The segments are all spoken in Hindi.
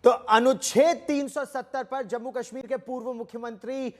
तो अनुच्छेद 370 पर जम्मू कश्मीर के पूर्व मुख्यमंत्री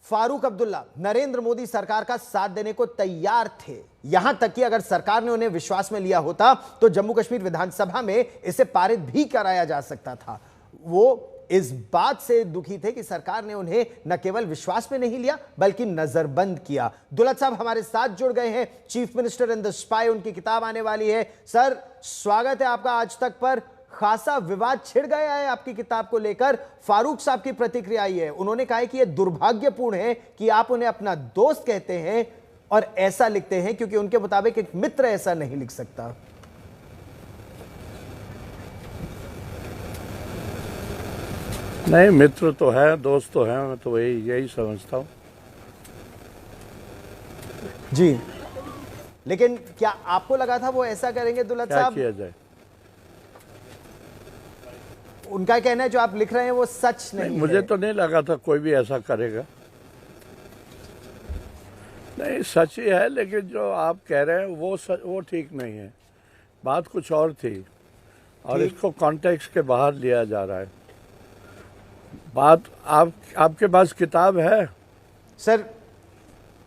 फारूक अब्दुल्ला नरेंद्र मोदी सरकार का साथ देने को तैयार थे। यहां तक कि अगर सरकार ने उन्हें विश्वास में लिया होता तो जम्मू कश्मीर विधानसभा में इसे पारित भी कराया जा सकता था। वो इस बात से दुखी थे कि सरकार ने उन्हें न केवल विश्वास में नहीं लिया बल्कि नजरबंद किया। दुलत साहब हमारे साथ जुड़ गए हैं, chief minister and the spy, उनकी किताब आने वाली है। सर, स्वागत है आपका आज तक पर। खासा विवाद छिड़ गया है आपकी किताब को लेकर। फारूक साहब की प्रतिक्रिया आई है, उन्होंने कहा है कि यह दुर्भाग्यपूर्ण है कि आप उन्हें अपना दोस्त कहते हैं और ऐसा लिखते हैं, क्योंकि उनके मुताबिक एक मित्र ऐसा नहीं लिख सकता। नहीं, मित्र तो है, दोस्त तो है, मैं तो यही समझता हूँ जी। लेकिन क्या आपको लगा था वो ऐसा करेंगे दुलत साहब? क्या किया जाए? उनका कहना है जो आप लिख रहे हैं वो सच नहीं मुझे है। तो नहीं लगा था कोई भी ऐसा करेगा। नहीं, सच ही है, लेकिन जो आप कह रहे हैं वो ठीक नहीं है। बात कुछ और थी और इसको कॉन्टेक्स्ट के बाहर लिया जा रहा है। बात आपके पास किताब है सर?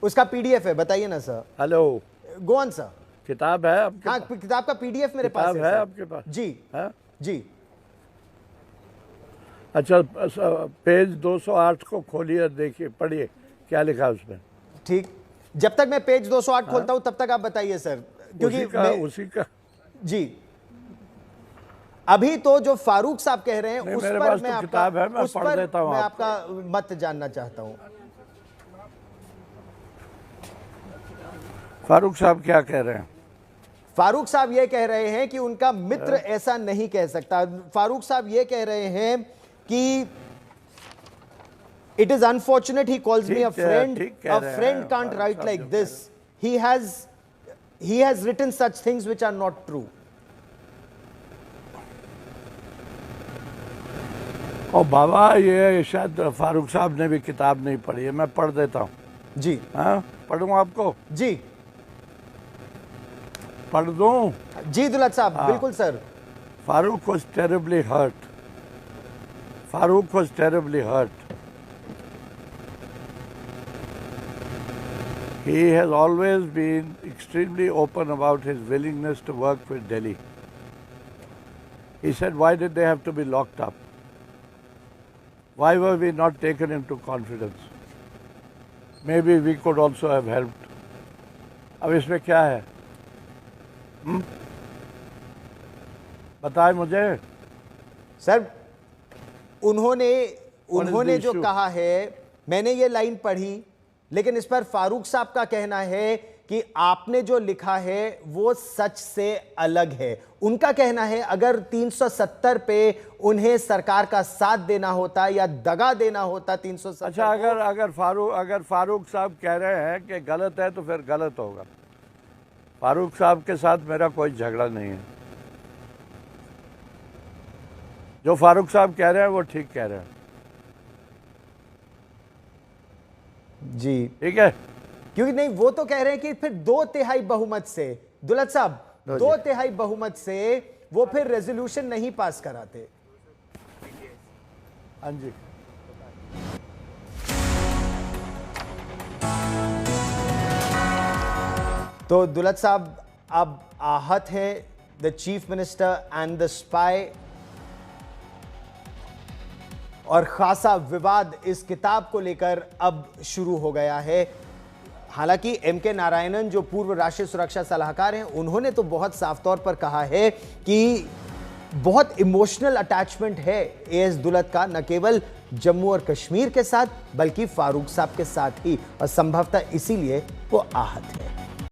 उसका पीडीएफ है, बताइए ना sir. Hello, go on sir. किताब है आपके हाँ, पास? किताब का पीडीएफ मेरे पास है आपके पास? जी है जी। अच्छा, पेज 208 को खोलिए और देखिए, पढ़िए क्या लिखा है उसमें। ठीक, जब तक मैं पेज 208 खोलता हूं तब तक आप बताइए सर, क्योंकि उसी का जी। अभी तो जो फारूक साहब कह रहे हैं उस पर मैं आपका मत जानना चाहता हूं। फारूक साहब क्या कह रहे हैं? फारूक साहब ये कह रहे हैं कि उनका मित्र ऐसा नहीं कह सकता। फारूक साहब ये कह रहे हैं कि it is unfortunate he calls me a friend. A friend can't write like this. He has written such things which are not true. ओ बाबा, ये शायद फारूक साहब ने भी किताब नहीं पढ़ी है। मैं पढ़ देता हूँ जी। हाँ, पढ़ूँ आपको? जी पढ़ दूँ? जी दुलत साहब, बिल्कुल sir. Farooq was terribly hurt. Farooq was terribly hurt. He has always been extremely open about his willingness to work with Delhi. He said, why did they have to be locked up? Why were we not taken into confidence? Maybe we could also have helped. अब इसमें क्या है? बताए मुझे सर। उन्होंने जो कहा है, मैंने ये लाइन पढ़ी, लेकिन इस पर फारूक साहब का कहना है कि आपने जो लिखा है वो सच से अलग है। उनका कहना है अगर 370 पे उन्हें सरकार का साथ देना होता या दगा देना होता 370। अच्छा, अगर फारूक साहब कह रहे हैं कि गलत है तो फिर गलत होगा। फारूक साहब के साथ मेरा कोई झगड़ा नहीं है। जो फारूक साहब कह रहे हैं वो ठीक कह रहे हैं जी। ठीक है, क्योंकि नहीं, वो तो कह रहे हैं कि फिर 2/3 बहुमत से, दुलत साहब 2/3 बहुमत से वो फिर रेजोल्यूशन नहीं पास कराते। हाँ जी। तो दुलत साहब अब आहत है, the chief minister and the spy, और खासा विवाद इस किताब को लेकर अब शुरू हो गया है। हालांकि एम.के. नारायणन जो पूर्व राष्ट्रीय सुरक्षा सलाहकार हैं, उन्होंने तो बहुत साफ तौर पर कहा है कि बहुत इमोशनल अटैचमेंट है ए.एस. दुलत का, न केवल जम्मू और कश्मीर के साथ बल्कि फारूक साहब के साथ ही, और संभवतः इसीलिए वो आहत है।